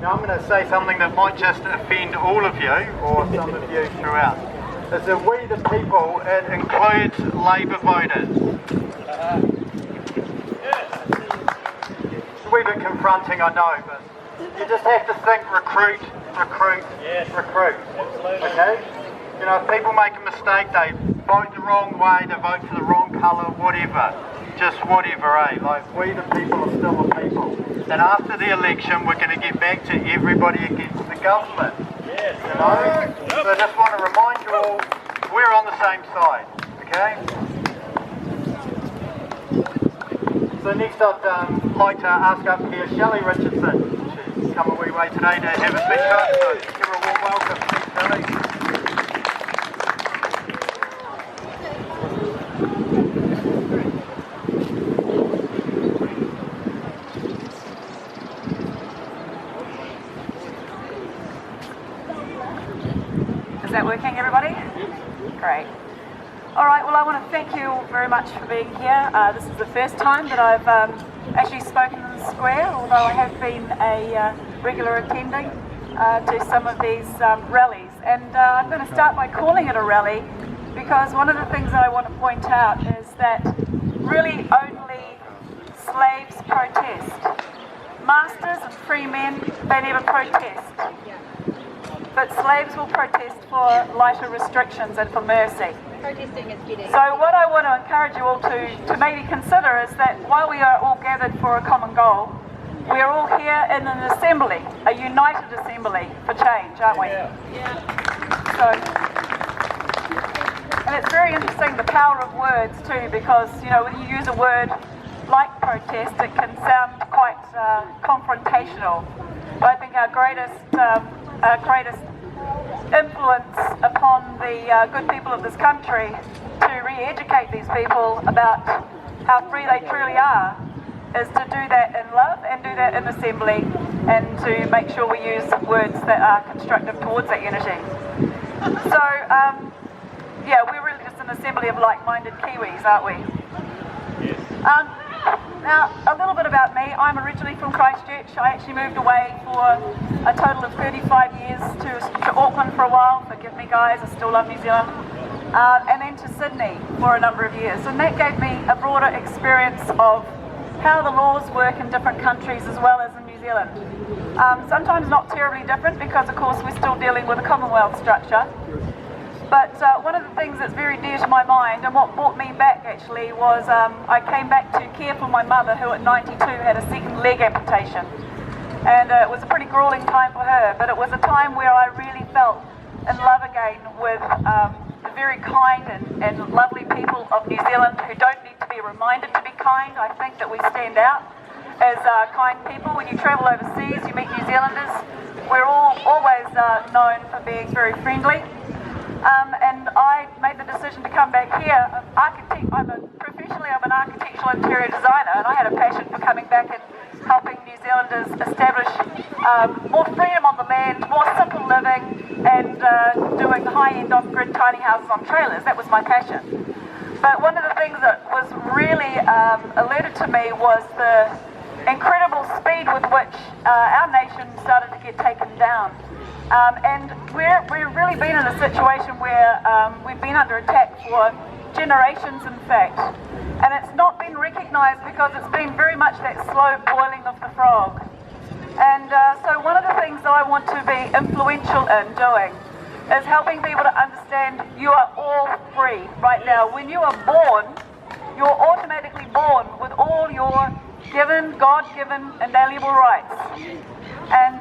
Now I'm going to say something that might just offend all of you, or some of you throughout. Is that we the people, it includes Labour voters. It's a wee bit confronting, I know, but you just have to think recruit, okay? You know, if people make a mistake, they vote the wrong way, they vote for the wrong colour, whatever. Just whatever, eh? Like, we the people are still the people. And after the election, we're going to get back to everybody against the government. Yes. You know? So I just want to remind you all, we're on the same side, okay? So next I'd like to ask up here Shelley Richardson. She's come a wee way today to have a speech, so give her a warm welcome. Thanks, Shelley. Is that working, everybody? Great. All right, well, I want to thank you all very much for being here. This is the first time that I've actually spoken in the square, although I have been a regular attending to some of these rallies. And I'm going to start by calling it a rally because one of the things that I want to point out is that really only slaves protest. Masters and free men, they never protest. But slaves will protest for lighter restrictions and for mercy. Protesting is getting... So what I want to encourage you all to maybe consider is that while we are all gathered for a common goal, we are all here in an assembly, a united assembly for change, aren't we? Yeah. So, and it's very interesting the power of words too, because you know when you use a word like protest, it can sound quite confrontational. But I think our greatest influence upon the good people of this country to re-educate these people about how free they truly are is to do that in love and do that in assembly and to make sure we use words that are constructive towards that unity. So, yeah, we're really just an assembly of like-minded Kiwis, aren't we? Yes. Now, a little bit about me. I'm originally from Christchurch. I actually moved away for a total of 35 years to Auckland for a while. Forgive me, guys, I still love New Zealand. And then to Sydney for a number of years. And that gave me a broader experience of how the laws work in different countries as well as in New Zealand. Sometimes not terribly different because, of course, we're still dealing with a Commonwealth structure. But one of the things that's very dear to my mind, and what brought me back actually, was I came back to care for my mother, who at 92 had a second leg amputation. And it was a pretty grueling time for her, but it was a time where I really felt in love again with the very kind and lovely people of New Zealand who don't need to be reminded to be kind. I think that we stand out as kind people. When you travel overseas, you meet New Zealanders. We're all always known for being very friendly. And I made the decision to come back here. Professionally, I'm an architectural interior designer, and I had a passion for coming back and helping New Zealanders establish more freedom on the land, more simple living, and doing high-end off-grid tiny houses on trailers. That was my passion. But one of the things that was really alerted to me was the incredible speed with which our nation started to get taken down. And we've really been in a situation where we've been under attack for generations, in fact. And it's not been recognised because it's been very much that slow boiling of the frog. And so one of the things that I want to be influential in doing is helping people to understand you are all free right now. When you are born, you're automatically born with all your God-given, inalienable rights. And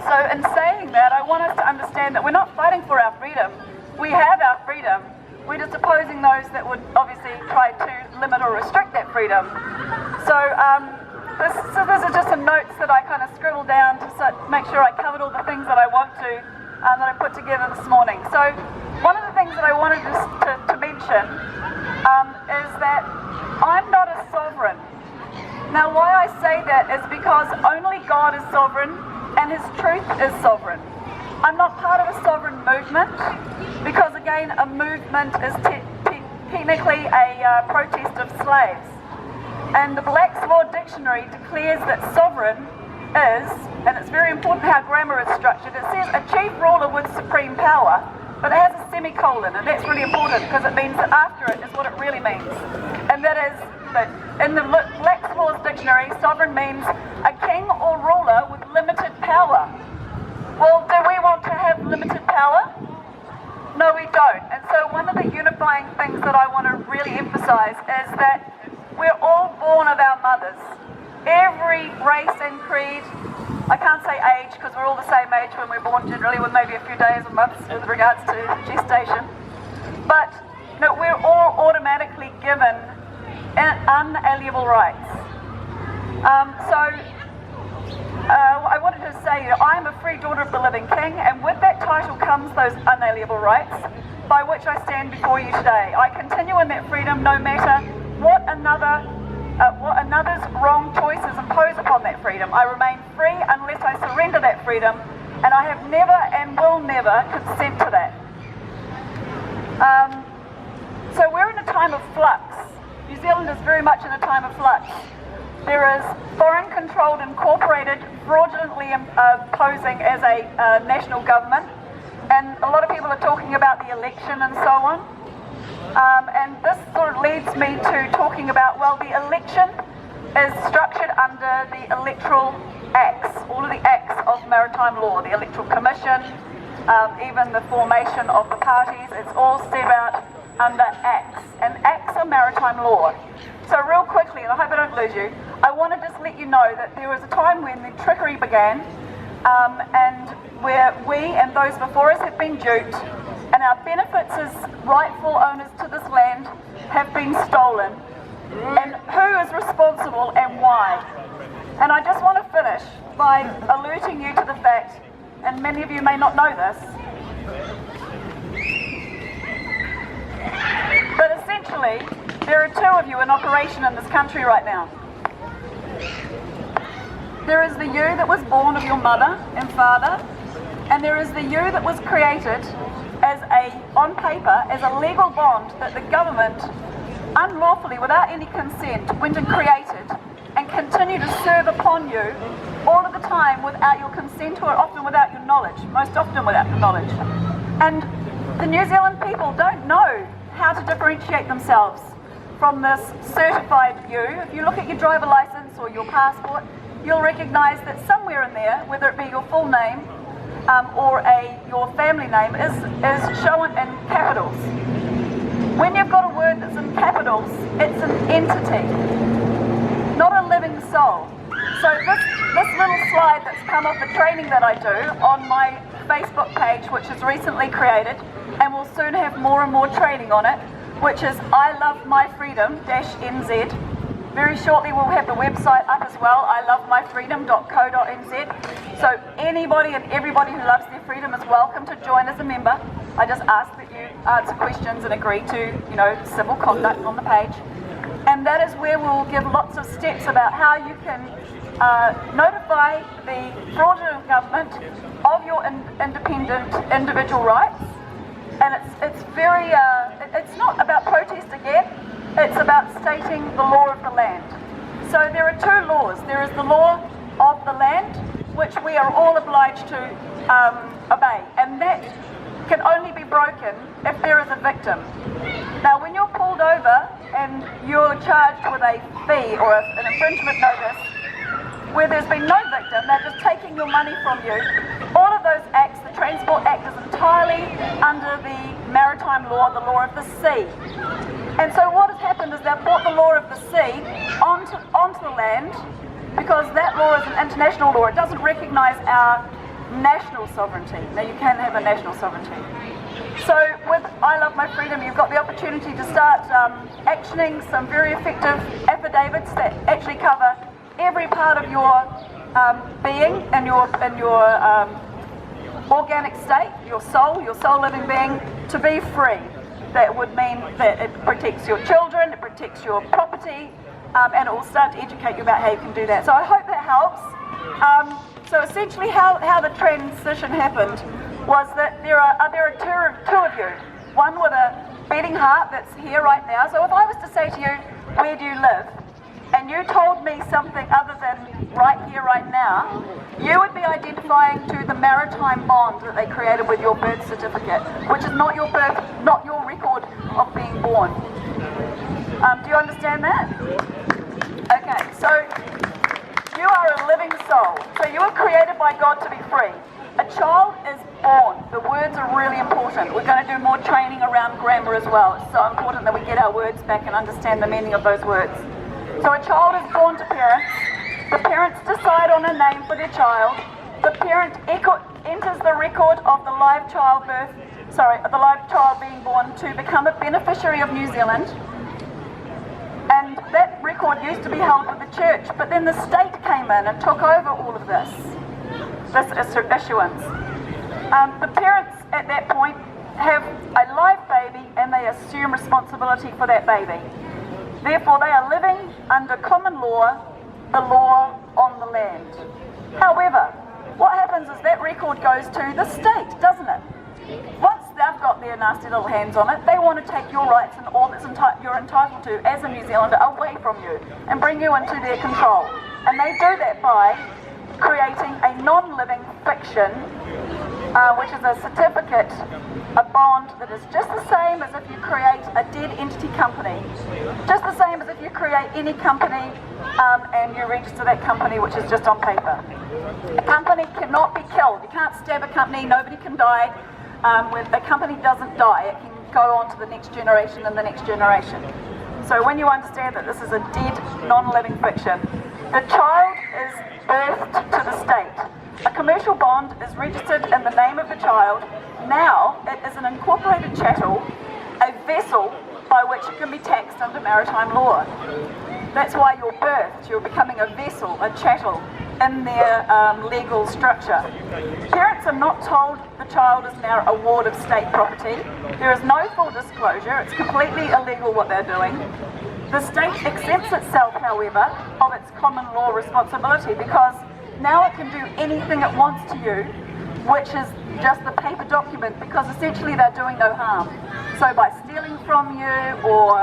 so in saying that, I want us to understand that we're not fighting for our freedom. We have our freedom. We're just opposing those that would obviously try to limit or restrict that freedom. So these are just some notes that I kind of scribbled down to make sure I covered all the things that I want to, that I put together this morning. So one of the things that I wanted to mention is that I'm not a sovereign. Now why I say that is because only God is sovereign and His truth is sovereign. I'm not part of a sovereign movement because, again, a movement is technically a protest of slaves. And the Black's Law Dictionary declares that sovereign is, and it's very important how grammar is structured. It says a chief ruler with supreme power, but it has a semicolon, and that's really important because it means that after it is what it really means. And that is that in the Black's Laws Dictionary, sovereign means a king or ruler with limited power. Well, do we want to have limited power? No, we don't. And so one of the unifying things that I want to really emphasise is that we're all born of our mothers. Every race and creed, I can't say age because we're all the same age when we're born generally, with maybe a few days or months with regards to gestation. But we're all automatically given unalienable rights. I wanted to say I am a free daughter of the living King, and with that title comes those unalienable rights by which I stand before you today. I continue in that freedom no matter what another's wrong choices impose upon that freedom. I remain free unless I surrender that freedom, and I have never and will never consent to that. So we're in a time of flux. New Zealand is very much in a time of flux. There is foreign-controlled, incorporated, fraudulently posing as a national government, and a lot of people are talking about the election and so on. And this sort of leads me to talking about, well, the election is structured under the electoral acts, all of the acts of maritime law, the Electoral Commission, even the formation of the parties, it's all set out under acts, and acts are maritime law. So real quickly, and I hope I don't lose you, I want to just let you know that there was a time when the trickery began, and where we and those before us have been duped, and our benefits as rightful owners to this land have been stolen. And who is responsible and why? And I just want to finish by alerting you to the fact, and many of you may not know this, but essentially there are two of you in operation in this country right now. There is the you that was born of your mother and father, and there is the you that was created as on paper, as a legal bond that the government unlawfully, without any consent, went and created and continue to serve upon you all of the time without your consent, or often without your knowledge, most often without your knowledge. And the New Zealand people don't know how to differentiate themselves from this certified you. If you look at your driver license or your passport, you'll recognise that somewhere in there, whether it be your full name or your family name, is shown in capitals. When you've got a word that's in capitals, it's an entity, not a living soul. So this little slide that's come off the training that I do on my Facebook page, which is recently created, and will soon have more and more training on it, which is I Love My Freedom-NZ. Very shortly we'll have the website up as well, ilovemyfreedom.co.nz. So anybody and everybody who loves their freedom is welcome to join as a member. I just ask that you answer questions and agree to, civil conduct on the page. And that is where we'll give lots of steps about how you can notify the fraudulent government of your independent individual rights. And it's very, it's not about protest again, it's about stating the law of the land. So there are two laws. There is the law of the land, which we are all obliged to obey, and that can only be broken if there is a victim. Now when you're pulled over and you're charged with a fee or an infringement notice where there's been no victim, they're just taking your money from you, all of those acts, the Transport Act is entirely under the maritime law, the law of the sea. And so what has happened is they've brought the law of the sea onto the land, because that law is an international law. It doesn't recognise our national sovereignty. Now you can have a national sovereignty. So with I Love My Freedom, you've got the opportunity to start actioning some very effective affidavits that actually cover every part of your being and your organic state, your soul living being, to be free. That would mean that it protects your children, it protects your property, and it will start to educate you about how you can do that. So I hope that helps. So essentially how the transition happened was that there are two of you. One with a beating heart that's here right now. So if I was to say to you, where do you live? and you told me something other than right here, right now, you would be identifying to the maritime bond that they created with your birth certificate, which is not your birth, not your record of being born. Do you understand that? Okay, so you are a living soul. So you were created by God to be free. A child is born. The words are really important. We're going to do more training around grammar as well. It's so important that we get our words back and understand the meaning of those words. So a child is born to parents. The parents decide on a name for their child. The parent enters the record of the live child being born to become a beneficiary of New Zealand. And that record used to be held with the church, but then the state came in and took over all of this issuance. The parents at that point have a live baby and they assume responsibility for that baby. Therefore, they are living under common law, the law on the land. However, what happens is that record goes to the state, doesn't it? Once they've got their nasty little hands on it, they want to take your rights and all that you're entitled to as a New Zealander away from you and bring you into their control. And they do that by creating a non-living fiction, which is a certificate, a bond that is just the same as if you create a dead entity company. Just the same as if you create any company and you register that company, which is just on paper. A company cannot be killed. You can't stab a company, nobody can die. A company doesn't die, it can go on to the next generation and the next generation. So when you understand that this is a dead, non-living fiction, the child is birthed to the state. A commercial bond is registered in the name of the child. Now it is an incorporated chattel, a vessel by which it can be taxed under maritime law. That's why you're birthed, you're becoming a vessel, a chattel in their legal structure. Parents are not told the child is now a ward of state property. There is no full disclosure, it's completely illegal what they're doing. The state exempts itself, however, of its common law responsibility because now it can do anything it wants to you, which is just the paper document, because essentially they're doing no harm. So by stealing from you or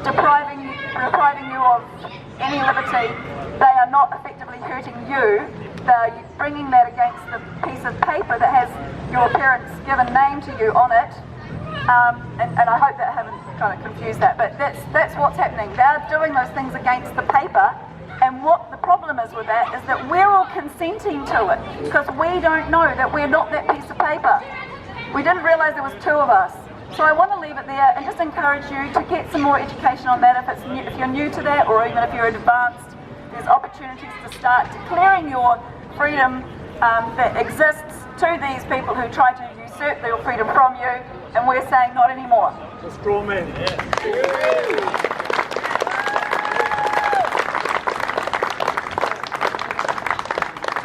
depriving you of any liberty, they are not effectively hurting you. They're bringing that against the piece of paper that has your parents' given name to you on it. And I hope that I haven't kind of confused that, but that's what's happening. They're doing those things against the paper, and what the problem is with that is that we're all consenting to it because we don't know that we're not that piece of paper. We didn't realise there was two of us. So I want to leave it there and just encourage you to get some more education on that if you're new to that, or even if you're advanced. There's opportunities to start declaring your freedom that exists to these people who try to usurp your freedom from you, and we're saying not anymore. The straw man. Yeah.